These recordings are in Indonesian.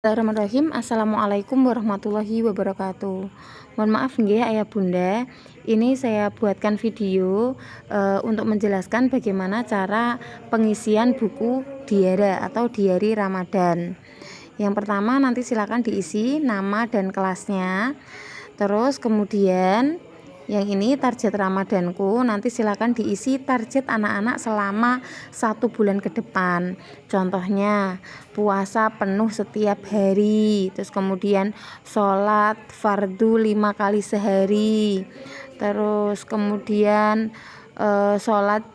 Bismillahirrahmanirrahim. Assalamualaikum warahmatullahi wabarakatuh. Mohon maaf nggih ayah bunda, ini saya buatkan video untuk menjelaskan bagaimana cara pengisian buku diara atau diari Ramadan. Yang pertama nanti silakan diisi nama dan kelasnya. Terus kemudian yang ini target Ramadanku, nanti silakan diisi target anak-anak selama 1 bulan ke depan. Contohnya puasa penuh setiap hari, terus kemudian sholat fardu 5 kali sehari, terus kemudian sholat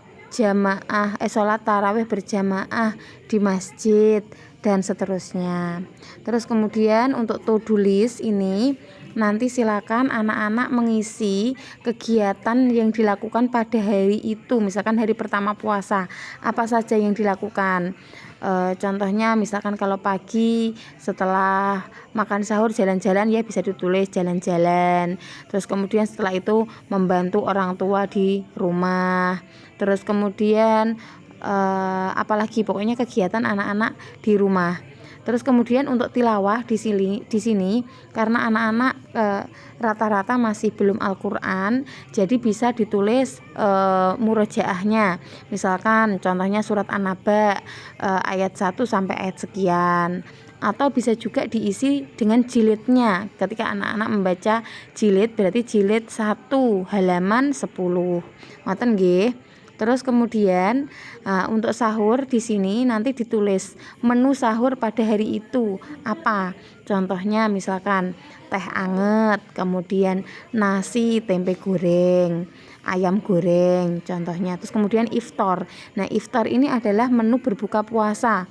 sholat tarawih berjamaah di masjid dan seterusnya. Terus kemudian untuk to-do list ini nanti silakan anak-anak mengisi kegiatan yang dilakukan pada hari itu. Misalkan hari pertama puasa, apa saja yang dilakukan. Contohnya misalkan kalau pagi setelah makan sahur jalan-jalan, ya bisa ditulis jalan-jalan. Terus kemudian setelah itu membantu orang tua di rumah. Terus kemudian apalagi pokoknya kegiatan anak-anak di rumah. Terus kemudian untuk tilawah di sini karena anak-anak rata-rata masih belum Al-Qur'an, jadi bisa ditulis murojaahnya. Misalkan contohnya surat An-Naba ayat 1 sampai ayat sekian. Atau bisa juga diisi dengan jilidnya. Ketika anak-anak membaca jilid berarti jilid 1 halaman 10. Ngoten nggih. Terus kemudian untuk sahur di sini nanti ditulis menu sahur pada hari itu apa. Contohnya misalkan teh anget, kemudian nasi tempe goreng, ayam goreng contohnya. Terus kemudian iftar. Nah, iftar ini adalah menu berbuka puasa.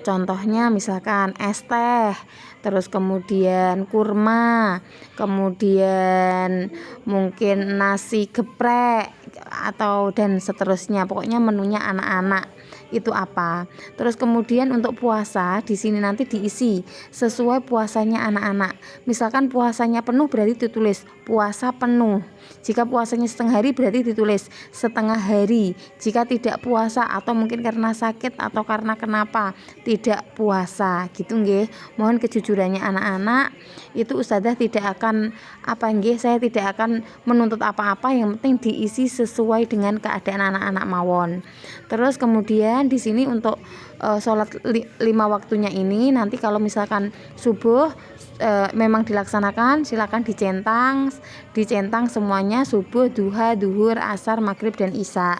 Contohnya misalkan es teh, terus kemudian kurma, kemudian mungkin nasi geprek atau dan seterusnya. Pokoknya menunya anak-anak itu apa. Terus kemudian untuk puasa di sini nanti diisi sesuai puasanya anak-anak. Misalkan puasanya penuh berarti ditulis puasa penuh. Jika puasanya setengah hari berarti ditulis setengah hari. Jika tidak puasa atau mungkin karena sakit atau karena kenapa tidak puasa gitu nggih. Mohon kejujurannya anak-anak. Itu ustazah tidak akan saya tidak akan menuntut apa-apa, yang penting diisi sesuai dengan keadaan anak-anak mawon. Terus kemudian di sini untuk sholat 5 waktunya ini nanti kalau misalkan subuh memang dilaksanakan, silakan dicentang semuanya subuh, duha, duhur, asar, maghrib dan isya.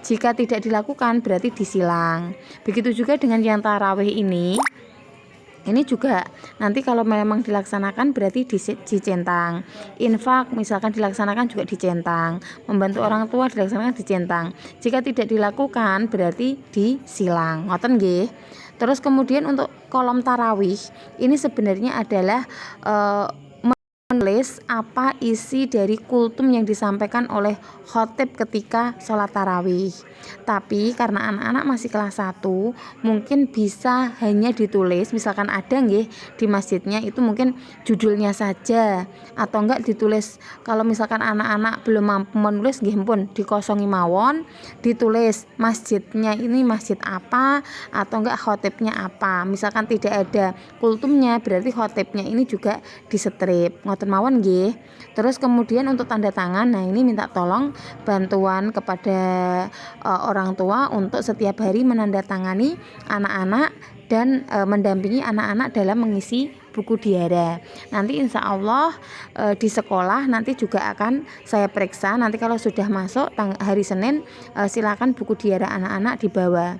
Jika tidak dilakukan berarti disilang. Begitu juga dengan yang tarawih ini juga nanti kalau memang dilaksanakan berarti dicentang. Infak misalkan dilaksanakan juga dicentang. Membantu orang tua dilaksanakan dicentang. Jika tidak dilakukan berarti disilang. Ngoten nggih. Terus kemudian untuk kolom tarawih ini sebenarnya adalah menulis apa isi dari kultum yang disampaikan oleh khotib ketika sholat tarawih. Tapi karena anak-anak masih kelas 1 mungkin bisa hanya ditulis, misalkan ada nggih di masjidnya itu mungkin judulnya saja, atau enggak ditulis kalau misalkan anak-anak belum mampu menulis nggih pun dikosongi mawon, ditulis masjidnya ini masjid apa atau enggak khotibnya apa. Misalkan tidak ada kultumnya berarti khotibnya ini juga disetrip. Ngoten mawon nggih. Terus kemudian untuk tanda tangan, nah ini minta tolong bantuan kepada orang tua untuk setiap hari menandatangani anak-anak dan mendampingi anak-anak dalam mengisi buku diara. Nanti insya Allah di sekolah nanti juga akan saya periksa. Nanti kalau sudah masuk hari Senin silakan buku diara anak-anak dibawa.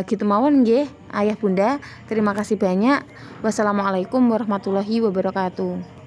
Gitu mawon nggih ayah bunda. Terima kasih banyak. Wassalamualaikum warahmatullahi wabarakatuh.